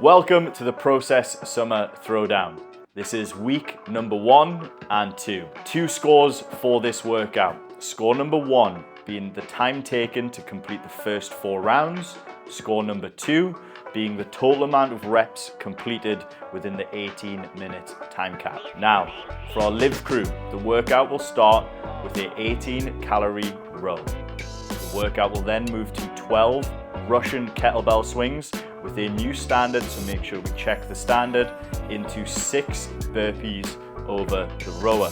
Welcome to the Process Summer Throwdown. This is week number 1 and 2. 2 scores for this workout. Score number 1 being the time taken to complete the first 4 rounds. Score number 2 being the total amount of reps completed within the 18-minute time cap. Now, for our live crew, the workout will start with a 18-calorie row. The workout will then move to 12 Russian kettlebell swings with a new standard, so make sure we check the standard, into 6 burpees over the rower.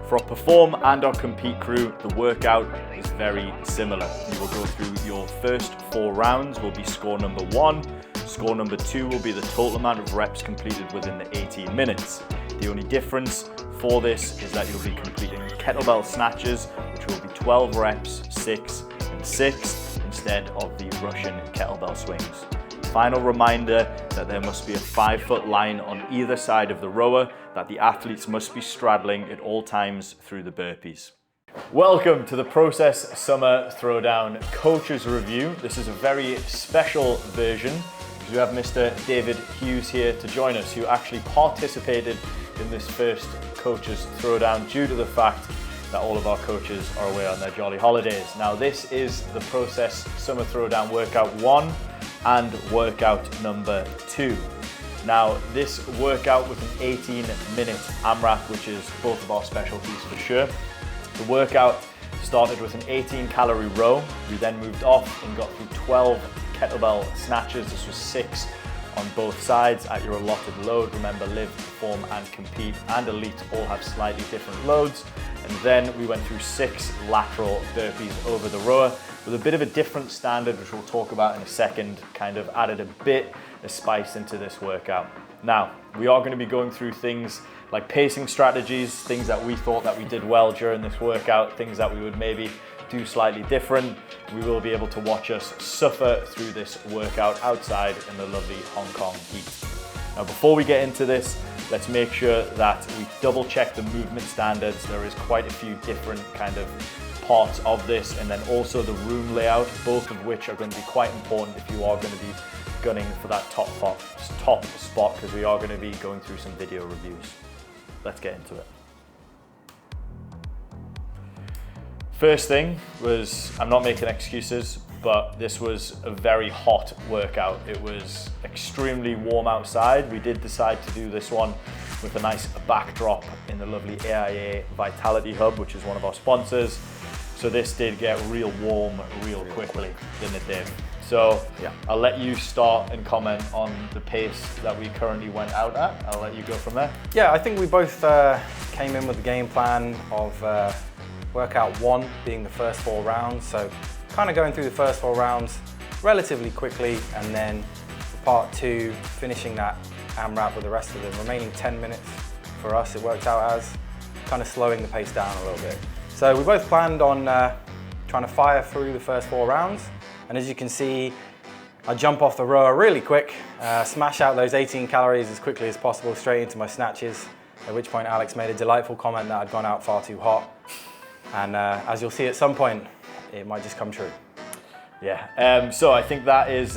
For our perform and our compete crew, the workout is very similar. You will go through your first 4 rounds, will be score number 1. Score number 2 will be the total amount of reps completed within the 18 minutes. The only difference for this is that you'll be completing kettlebell snatches, which will be 12 reps, 6 and 6, instead of the Russian kettlebell swings. Final reminder that there must be a 5-foot line on either side of the rower that the athletes must be straddling at all times through the burpees. Welcome to the Process Summer Throwdown Coaches Review. This is a very special version because we have Mr. David Hughes here to join us, who actually participated in this first Coaches Throwdown due to the fact that all of our coaches are away on their jolly holidays. Now, this is the Process Summer Throwdown workout 1 and workout number 2. Now, this workout was an 18-minute AMRAP, which is both of our specialties for sure. The workout started with an 18-calorie row. We then moved off and got through 12 kettlebell snatches. This was 6 on both sides at your allotted load. Remember, live, perform and compete and elite all have slightly different loads. And then we went through 6 lateral burpees over the rower with a bit of a different standard, which we'll talk about in a second, kind of added a bit of spice into this workout. Now, we are going to be going through things like pacing strategies, things that we thought that we did well during this workout, things that we would maybe do slightly different. We will be able to watch us suffer through this workout outside in the lovely Hong Kong heat. Now, before we get into this, let's make sure that we double check the movement standards. There is quite a few different kind of parts of this, and then also the room layout, both of which are going to be quite important if you are going to be gunning for that top spot, because we are going to be going through some video reviews. Let's get into it. First thing was, I'm not making excuses, but this was a very hot workout. It was extremely warm outside. We did decide to do this one with a nice backdrop in the lovely AIA Vitality Hub, which is one of our sponsors. So this did get real warm real quickly, didn't it, Dave? So yeah, I'll let you start and comment on the pace that we currently went out at. I'll let you go from there. Yeah, I think we both came in with the game plan of workout 1 being the first 4 rounds. So kind of going through the first 4 rounds relatively quickly, and then part 2, finishing that AMRAP with the rest of the remaining 10 minutes for us. It worked out as kind of slowing the pace down a little bit. So we both planned on trying to fire through the first 4 rounds. And as you can see, I jump off the rower really quick, smash out those 18 calories as quickly as possible straight into my snatches, at which point Alex made a delightful comment that I'd gone out far too hot. And as you'll see at some point, it might just come true. Yeah, so I think that is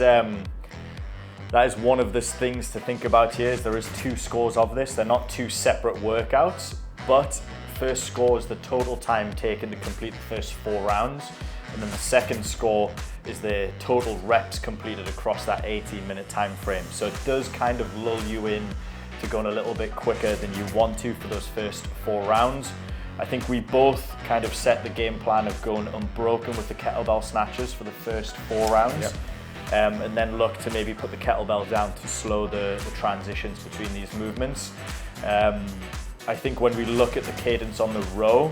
one of the things to think about here. Is there is 2 scores of this. They're not 2 separate workouts, but first score is the total time taken to complete the first 4 rounds. And then the second score is the total reps completed across that 18-minute time frame. So it does kind of lull you in to going a little bit quicker than you want to for those first 4 rounds. I think we both kind of set the game plan of going unbroken with the kettlebell snatches for the first 4 rounds. Yep. And then look to maybe put the kettlebell down to slow the transitions between these movements. I think when we look at the cadence on the row,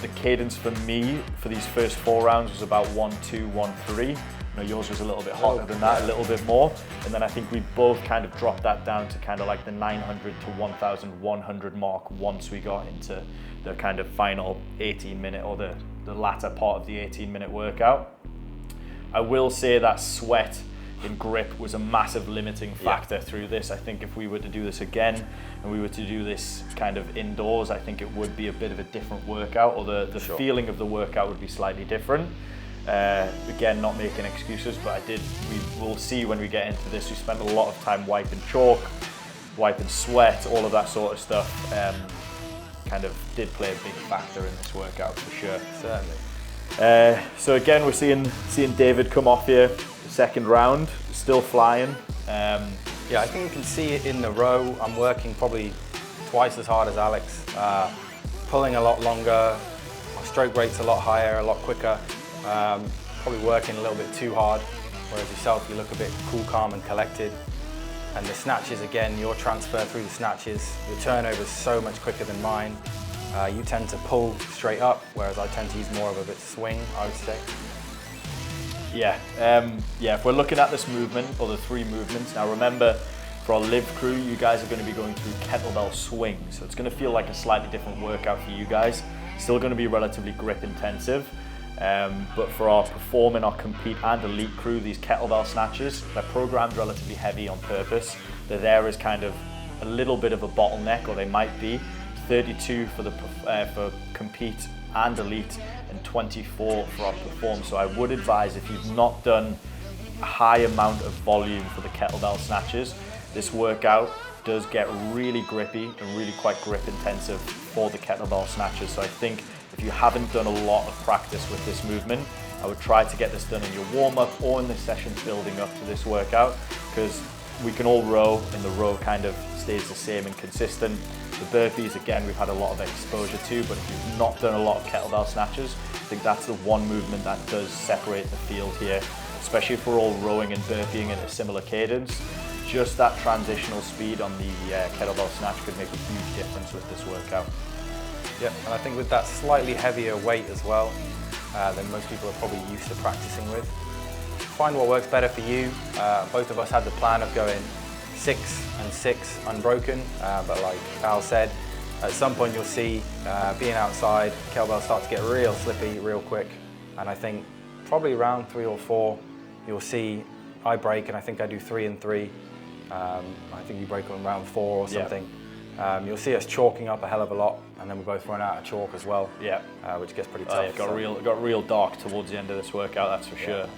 the cadence for me for these first 4 rounds was about 1-2, 1-3. Yours was a little bit hotter than that, a little bit more. And then I think we both kind of dropped that down to kind of like the 900 to 1,100 mark once we got into the kind of final 18-minute or the latter part of the 18-minute workout. I will say that sweat in grip was a massive limiting factor through this. I think if we were to do this again and we were to do this kind of indoors, I think it would be a bit of a different workout, or the feeling of the workout would be slightly different. Again, not making excuses, but we will see when we get into this, we spent a lot of time wiping chalk, wiping sweat, all of that sort of stuff. Kind of did play a big factor in this workout for sure. Certainly. So again, we're seeing David come off here, second round, still flying. Yeah, I think you can see it in the row. I'm working probably twice as hard as Alex, pulling a lot longer, my stroke rate's a lot higher, a lot quicker, probably working a little bit too hard, whereas yourself, you look a bit cool, calm and collected. And the snatches, again, your transfer through the snatches, your turnover is so much quicker than mine. You tend to pull straight up, whereas I tend to use more of a bit of swing, I would say. Yeah, if we're looking at this movement, or the 3 movements, now remember, for our live crew, you guys are going to be going through kettlebell swing, so it's going to feel like a slightly different workout for you guys. Still going to be relatively grip intensive, but for our performing, our compete and elite crew, these kettlebell snatches, they're programmed relatively heavy on purpose. They're there as kind of a little bit of a bottleneck, or they might be. 32 for compete and elite, and 24 for our perform. So I would advise, if you've not done a high amount of volume for the kettlebell snatches, this workout does get really grippy and really quite grip intensive for the kettlebell snatches. So I think if you haven't done a lot of practice with this movement, I would try to get this done in your warm-up or in the sessions building up to this workout, because we can all row and the row kind of stays the same and consistent. The burpees, again, we've had a lot of exposure to, but if you've not done a lot of kettlebell snatches, I think that's the one movement that does separate the field here, especially if we're all rowing and burping at a similar cadence. Just that transitional speed on the kettlebell snatch could make a huge difference with this workout. Yeah, and I think with that slightly heavier weight as well, than most people are probably used to practicing with. Find what works better for you. Both of us had the plan of going 6 and 6 unbroken, but like Al said, at some point you'll see being outside, kettlebells start to get real slippy real quick, and I think probably around 3 or 4 you'll see I break, and I think I do 3 and 3. I think you break on round 4 or something. Yeah. You'll see us chalking up a hell of a lot, and then we both run out of chalk as well. Yeah, which gets pretty tough. It got real dark towards the end of this workout, that's for sure.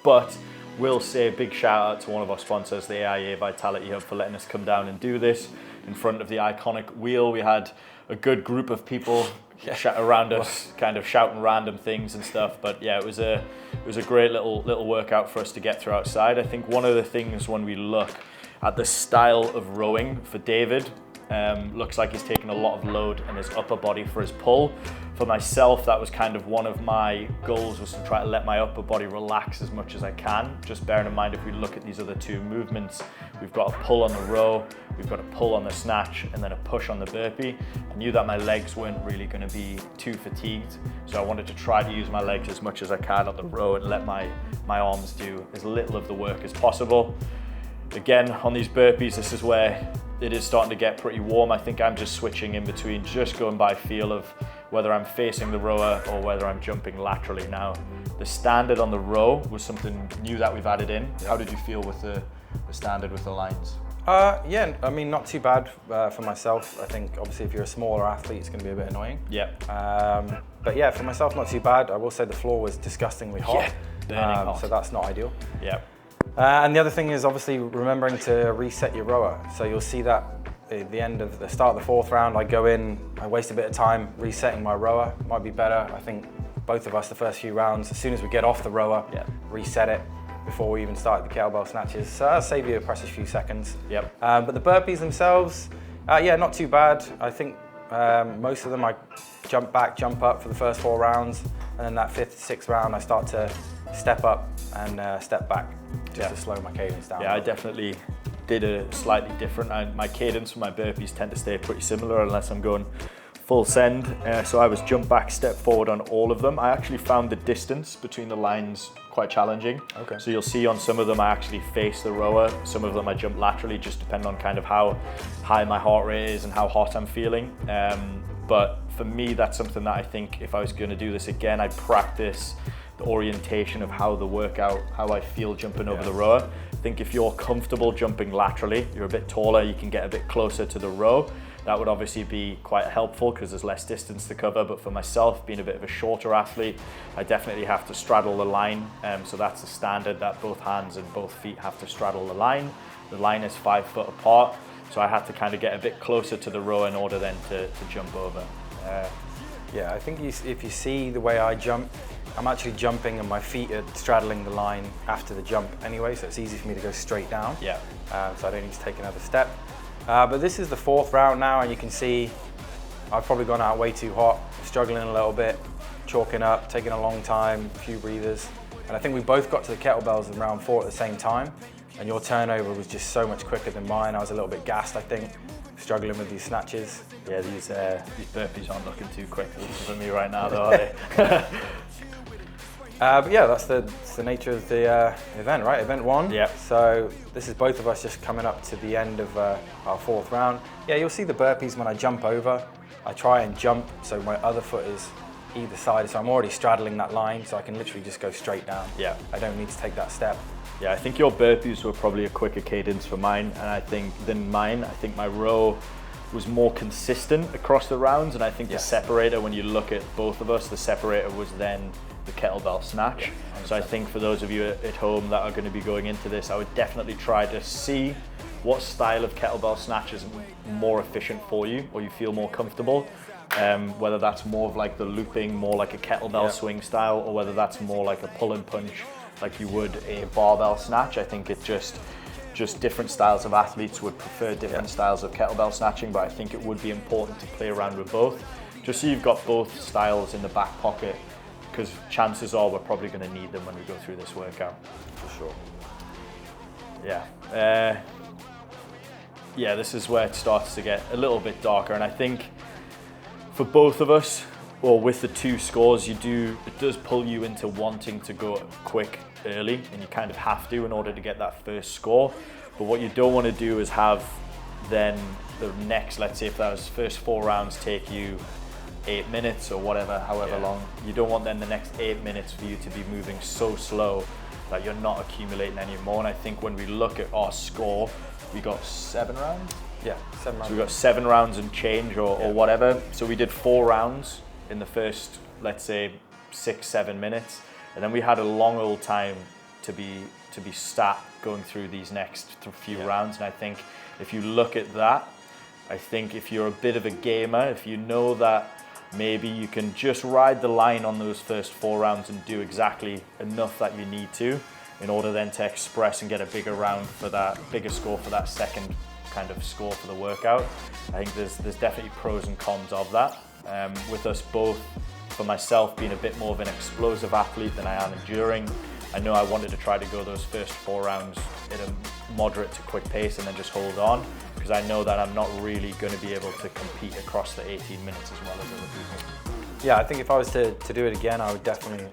But we'll say a big shout out to one of our sponsors, the AIA Vitality Hub, for letting us come down and do this in front of the iconic wheel. We had a good group of people around us, kind of shouting random things and stuff. But yeah, it was a great little workout for us to get through outside. I think one of the things when we look at the style of rowing for David, looks like he's taking a lot of load in his upper body for his pull. For myself, that was kind of one of my goals, was to try to let my upper body relax as much as I can. Just bearing in mind, if we look at these other 2 movements, we've got a pull on the row, we've got a pull on the snatch, and then a push on the burpee. I knew that my legs weren't really going to be too fatigued, so I wanted to try to use my legs as much as I can on the row and let my arms do as little of the work as possible. Again, on these burpees, this is where it is starting to get pretty warm. I think I'm just switching in between, just going by feel of whether I'm facing the rower or whether I'm jumping laterally. Now, the standard on the row was something new that we've added in. Yep. How did you feel with the standard with the lines? Yeah, I mean, not too bad for myself. I think obviously if you're a smaller athlete, it's going to be a bit annoying. Yeah. But yeah, for myself, not too bad. I will say the floor was disgustingly hot. Yeah, hot. So that's not ideal. Yeah. And the other thing is obviously remembering to reset your rower. So you'll see that at the start of the 4th round, I go in, I waste a bit of time resetting my rower. Might be better. I think both of us, the first few rounds, as soon as we get off the rower, reset it before we even start the kettlebell snatches. So that'll save you a precious few seconds. Yep. But the burpees themselves, yeah, not too bad. I think most of them I jump back, jump up for the first 4 rounds, and then that 5th, 6th round I start to step up and step back just to slow my cadence down. Yeah, I definitely did a slightly different. My cadence for my burpees tend to stay pretty similar unless I'm going full send. So I was jump back, step forward on all of them. I actually found the distance between the lines quite challenging. Okay. So you'll see on some of them I actually face the rower, some of them I jump laterally, just depending on kind of how high my heart rate is and how hot I'm feeling. But for me, that's something that I think if I was going to do this again, I'd practice the orientation of how I feel jumping over the rower. I think if you're comfortable jumping laterally, you're a bit taller, you can get a bit closer to the row. that would obviously be quite helpful because there's less distance to cover. But for myself, being a bit of a shorter athlete, I definitely have to straddle the line. So that's the standard, that both hands and both feet have to straddle the line. The line is 5 foot apart. So I had to kind of get a bit closer to the row in order then to jump over. Yeah, I think if you see the way I jump, I'm actually jumping and my feet are straddling the line after the jump anyway, so it's easy for me to go straight down. Yeah. So I don't need to take another step. But this is the 4th round now, and you can see I've probably gone out way too hot, struggling a little bit, chalking up, taking a long time, a few breathers. And I think we both got to the kettlebells in round 4 at the same time, and your turnover was just so much quicker than mine. I was a little bit gassed, I think, struggling with these snatches. Yeah, these burpees aren't looking too quick for me right now, though, are they? But yeah, that's the nature of the event, right? Event 1. Yeah. So this is both of us just coming up to the end of our 4th round. Yeah, you'll see the burpees when I jump over. I try and jump so my other foot is either side, so I'm already straddling that line, so I can literally just go straight down. Yeah. I don't need to take that step. Yeah, I think your burpees were probably a quicker cadence for mine, and I think my row was more consistent across the rounds, and I think the separator, when you look at both of us, the separator was then the kettlebell snatch. So I think for those of you at home that are going to be going into this, I would definitely try to see what style of kettlebell snatch is more efficient for you, or you feel more comfortable. Whether that's more of like the looping, more like a kettlebell swing style, or whether that's more like a pull and punch like you would a barbell snatch. I think it just different styles of athletes would prefer different styles of kettlebell snatching, but I think it would be important to play around with both, just so you've got both styles in the back pocket, because chances are we're probably going to need them when we go through this workout. For sure. Yeah. Yeah, this is where it starts to get a little bit darker, and I think for both of us, or with the 2 scores, it does pull you into wanting to go quick early, and you kind of have to in order to get that first score. But what you don't want to do is have then the next, let's say if that was first 4 rounds take you 8 minutes or whatever, however long, you don't want then the next 8 minutes for you to be moving so slow that you're not accumulating any more. And I think when we look at our score, we got 7 rounds? Yeah, 7 rounds. So we got 7 rounds and change or whatever. So we did 4 rounds in the first, let's say 6-7 minutes. And then we had a long old time to be sat going through these next few rounds. And I think if you look at that, I think if you're a bit of a gamer, if you know that maybe you can just ride the line on those first 4 rounds and do exactly enough that you need to in order then to express and get a bigger round for that, bigger score for that second kind of score for the workout. I think there's definitely pros and cons of that. With us both, for myself being a bit more of an explosive athlete than I am enduring, I know I wanted to try to go those first 4 rounds at a moderate to quick pace and then just hold on, because I know that I'm not really going to be able to compete across the 18 minutes as well as other people. Yeah, I think if I was to do it again, I would definitely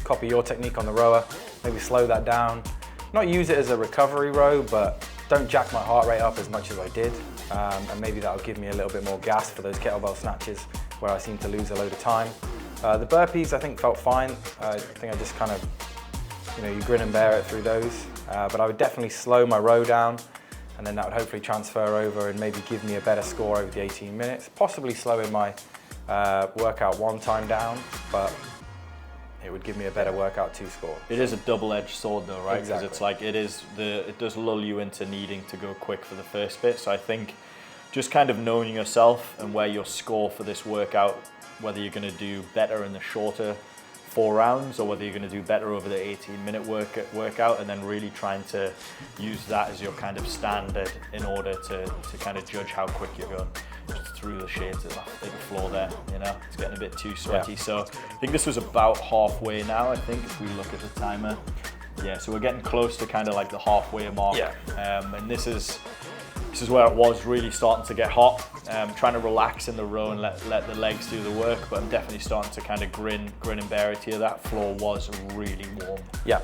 copy your technique on the rower, maybe slow that down, not use it as a recovery row, but don't jack my heart rate up as much as I did, and maybe that'll give me a little bit more gas for those kettlebell snatches where I seem to lose a load of time. The burpees I think felt fine. I think I just kind of, you grin and bear it through those, but I would definitely slow my row down, and then that would hopefully transfer over and maybe give me a better score over the 18 minutes, possibly slowing my workout 1 time down, but it would give me a better workout 2 score. It is a double-edged sword though, right? Because Exactly. it's like it does lull you into needing to go quick for the first bit. So I think just kind of knowing yourself and where your score for this workout, whether you're going to do better in the shorter 4 rounds or whether you're going to do better over the 18-minute workout, and then really trying to use that as your kind of standard in order to kind of judge how quick you're going. Just through the shades of the floor there, it's getting a bit too sweaty. Yeah. So I think this was about halfway now, I think, if we look at the timer. Yeah, so we're getting close to kind of like the halfway mark. Yeah. And this is where it was really starting to get hot. Trying to relax in the row and let the legs do the work, but I'm definitely starting to kind of grin and bear it here. That floor was really warm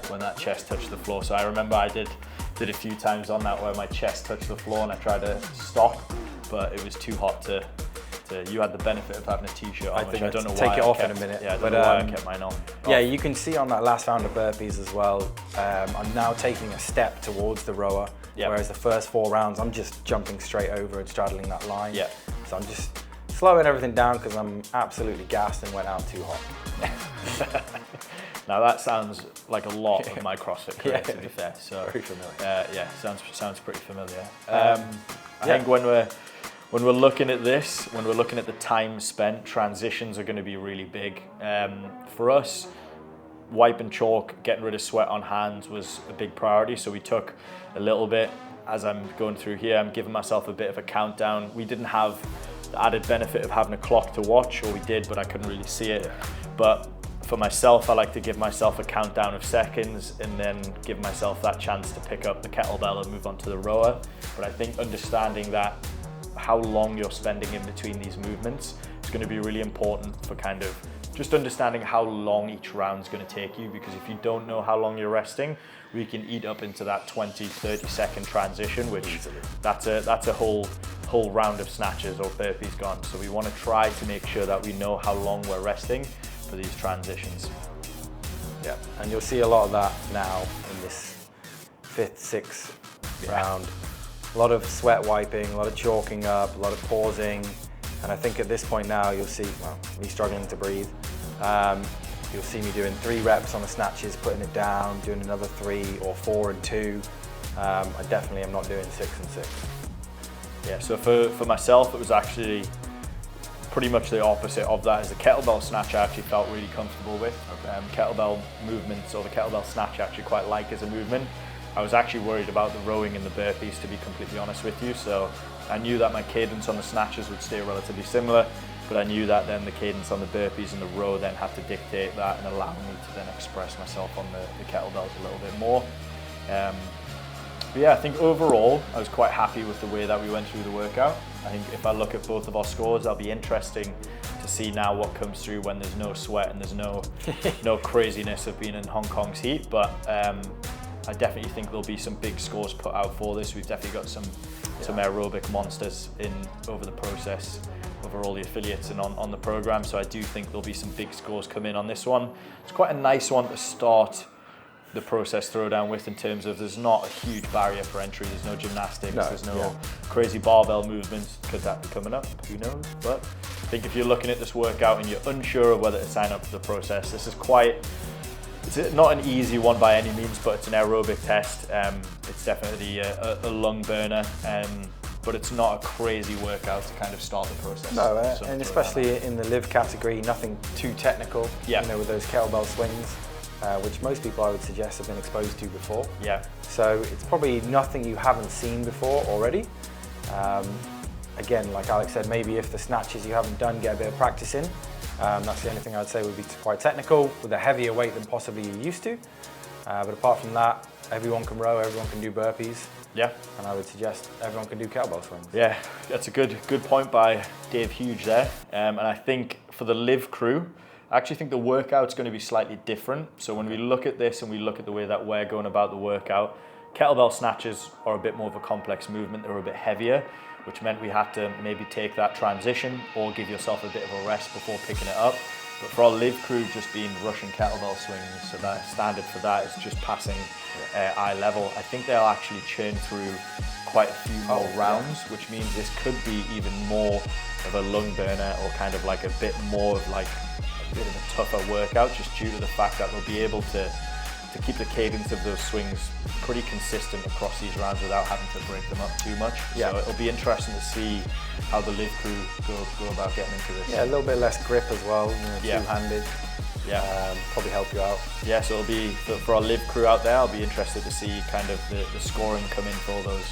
when that chest touched the floor. So I remember I did a few times on that where my chest touched the floor and I tried to stop, but it was too hot to you had the benefit of having a t-shirt on, which I don't know why. Take it off in a minute. Yeah, I don't know why I kept mine on. Yeah, you can see on that last round of burpees as well, I'm now taking a step towards the rower. Yep. Whereas the first 4 rounds, I'm just jumping straight over and straddling that line. Yep. So I'm just slowing everything down because I'm absolutely gassed and went out too hot. Now that sounds like a lot of my CrossFit career, to be fair. So very familiar. Yeah, sounds pretty familiar. I think when we're looking at this, when we're looking at the time spent, transitions are going to be really big. For us, wipe and chalk, getting rid of sweat on hands was a big priority. So we took a little bit, as I'm going through here, I'm giving myself a bit of a countdown. We didn't have the added benefit of having a clock to watch, or we did, but I couldn't really see it. But for myself, I like to give myself a countdown of seconds and then give myself that chance to pick up the kettlebell and move on to the rower. But I think understanding that how long you're spending in between these movements is going to be really important for kind of just understanding how long each round is going to take you, because if you don't know how long you're resting, we can eat up into that 20-30 second transition, which that's a whole round of snatches or burpees gone. So we want to try to make sure that we know how long we're resting for these transitions. Yeah, and you'll see a lot of that now in this 5th, 6th round. A lot of sweat wiping, a lot of chalking up, a lot of pausing. And I think at this point now you'll see, well, me struggling to breathe. You'll see me doing 3 reps on the snatches, putting it down, doing another 3 or 4 and 2. I definitely am not doing 6 and 6. Yeah, so for myself, it was actually pretty much the opposite of that. As the kettlebell snatch I actually felt really comfortable with. Kettlebell movements, or the kettlebell snatch I actually quite like as a movement. I was actually worried about the rowing and the burpees, to be completely honest with you. So I knew that my cadence on the snatches would stay relatively similar, but I knew that then the cadence on the burpees and the row then had to dictate that and allow me to then express myself on the kettlebells a little bit more. But yeah, I think overall I was quite happy with the way that we went through the workout. I think if I look at both of our scores, that'll be interesting to see now what comes through when there's no sweat and there's no craziness of being in Hong Kong's heat. But I definitely think there'll be some big scores put out for this. We've definitely got some aerobic monsters in over the process, over all the affiliates and on the program. So I do think there'll be some big scores come in on this one. It's quite a nice one to start the process throwdown with, in terms of there's not a huge barrier for entry. There's no gymnastics, there's no crazy barbell movements. Could that be coming up? Who knows? But I think if you're looking at this workout and you're unsure of whether to sign up for the process, this is it's not an easy one by any means, but it's an aerobic test. It's definitely a lung burner, but it's not a crazy workout to kind of start the process. No, and especially in the live category, nothing too technical. Yeah. You know, with those kettlebell swings, which most people I would suggest have been exposed to before. Yeah. So it's probably nothing you haven't seen before already. Again, like Alex said, maybe if the snatches you haven't done, get a bit of practice in. That's the only thing I'd say would be quite technical, with a heavier weight than possibly you're used to. But apart from that, everyone can row, everyone can do burpees. Yeah. And I would suggest everyone can do kettlebell swings. Yeah, that's a good point by Dave Hughes there. And I think for the live crew, I actually think the workout's going to be slightly different. So when we look at this and we look at the way that we're going about the workout, kettlebell snatches are a bit more of a complex movement. They're a bit heavier, which meant we had to maybe take that transition or give yourself a bit of a rest before picking it up. But for our live crew, just being Russian kettlebell swings, so that standard for that is just passing eye level. I think they'll actually churn through quite a few more rounds, which means this could be even more of a lung burner, or kind of like a bit more of like a bit of a tougher workout, just due to the fact that they'll be able to keep the cadence of those swings pretty consistent across these rounds without having to break them up too much. Yeah. So it'll be interesting to see how the live crew go about getting into this. Yeah, a little bit less grip as well, two-handed. Yeah. Probably help you out. Yeah, so it'll be, for our live crew out there, I'll be interested to see kind of the scoring come in for all those.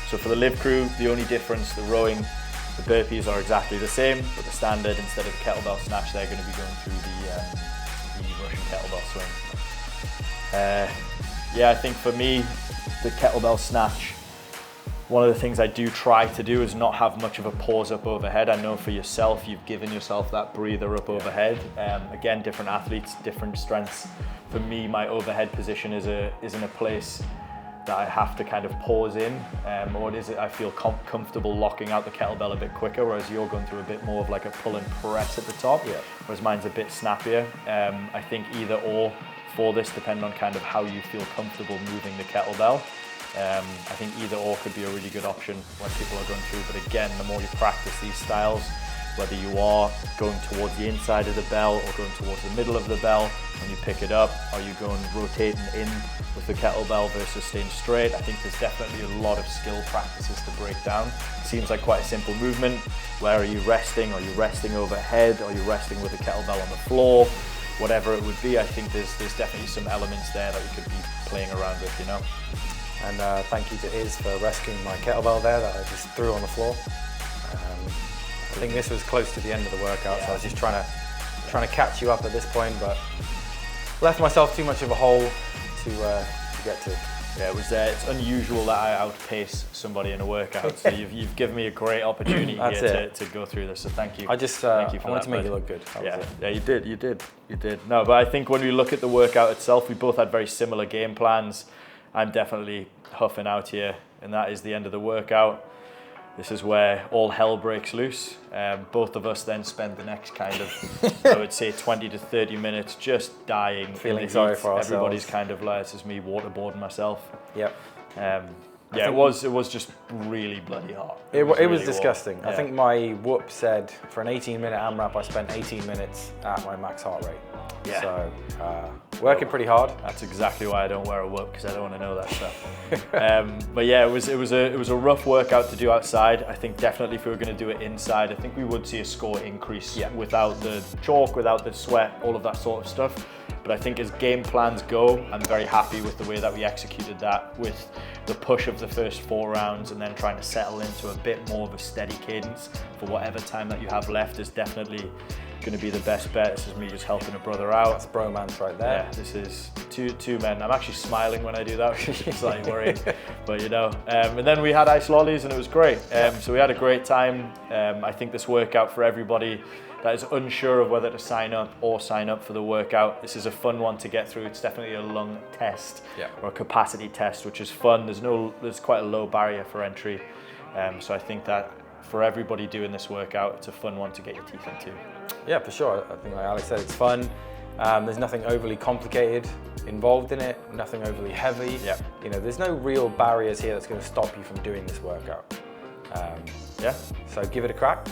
So for the live crew, the only difference, the rowing, the burpees are exactly the same, but the standard, instead of the kettlebell snatch, they're going to be going through the Russian kettlebell swing. Yeah, I think for me, the kettlebell snatch, one of the things I do try to do is not have much of a pause up overhead. I know for yourself, you've given yourself that breather up overhead. Again, different athletes, different strengths. For me, my overhead position is in a place that I have to kind of pause in, or is it I feel comfortable locking out the kettlebell a bit quicker, whereas you're going through a bit more of like a pull and press at the top, whereas mine's a bit snappier. I think either or for this, depending on kind of how you feel comfortable moving the kettlebell. I think either or could be a really good option when people are going through. But again, the more you practice these styles, whether you are going towards the inside of the bell or going towards the middle of the bell when you pick it up, are you going rotating in with the kettlebell versus staying straight? I think there's definitely a lot of skill practices to break down. It seems like quite a simple movement. Where are you resting? Are you resting overhead? Are you resting with the kettlebell on the floor? Whatever it would be, I think there's definitely some elements there that you could be playing around with, you know. And thank you to Iz for rescuing my kettlebell there that I just threw on the floor. I think this was close to the end of the workout, so I was just trying to catch you up at this point, but left myself too much of a hole to get to. Yeah, it was. It's unusual that I outpace somebody in a workout, so you've given me a great opportunity here to go through this. So thank you. I just thank you for wanted that, to make you look good. Yeah, you did. No, but I think when we look at the workout itself, we both had very similar game plans. I'm definitely huffing out here, and that is the end of the workout. This is where all hell breaks loose. Both of us then spend the next kind of, I would say 20 to 30 minutes just dying. Feeling sorry for ourselves. Everybody's kind of like, this is me waterboarding myself. Yep. Yeah, it was just really bloody hot. It was really disgusting. warm. I think my whoop said for an 18-minute AMRAP, I spent 18 minutes at my max heart rate. Yeah. So working pretty hard. That's exactly why I don't wear a whoop, because I don't want to know that stuff. But yeah, it was a rough workout to do outside. I think definitely if we were going to do it inside, I think we would see a score increase without the chalk, without the sweat, all of that sort of stuff. But I think as game plans go, I'm very happy with the way that we executed that, with the push of the first 4 rounds and then trying to settle into a bit more of a steady cadence for whatever time that you have left is definitely going to be the best bet. This is me just helping a brother out. That's bromance right there. Yeah, this is two men. I'm actually smiling when I do that, which is slightly worrying, but you know. And then we had ice lollies and it was great. So we had a great time. I think this workout for everybody that is unsure of whether to sign up for the workout, this is a fun one to get through. It's definitely a lung test or a capacity test, which is fun. There's quite a low barrier for entry. So I think that for everybody doing this workout, it's a fun one to get your teeth into. Yeah, for sure. I think like Alex said, it's fun. There's nothing overly complicated involved in it, nothing overly heavy. Yeah. You know, there's no real barriers here that's going to stop you from doing this workout. So give it a crack.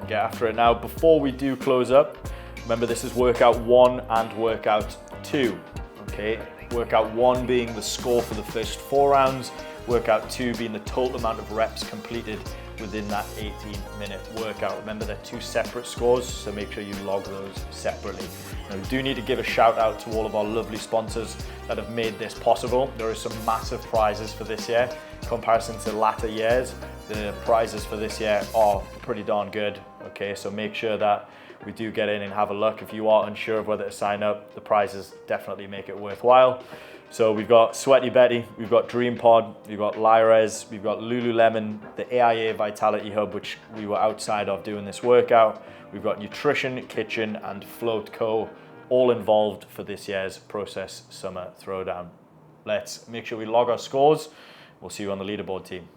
Get after it. Now, before we do close up, remember this is workout 1 and workout 2. Okay, workout 1 being the score for the first 4 rounds, workout 2 being the total amount of reps completed within that 18-minute workout. Remember, they're 2 separate scores, so make sure you log those separately. Now, we do need to give a shout out to all of our lovely sponsors that have made this possible. There are some massive prizes for this year. In comparison to latter years, the prizes for this year are pretty darn good. Okay, so make sure that we do get in and have a look. If you are unsure of whether to sign up, the prizes definitely make it worthwhile. So we've got Sweaty Betty, we've got Dream Pod, we've got Lyres, we've got Lululemon, the AIA Vitality Hub, which we were outside of doing this workout. We've got Nutrition, Kitchen, and Float Co, all involved for this year's Process Summer Throwdown. Let's make sure we log our scores. We'll see you on the leaderboard, team.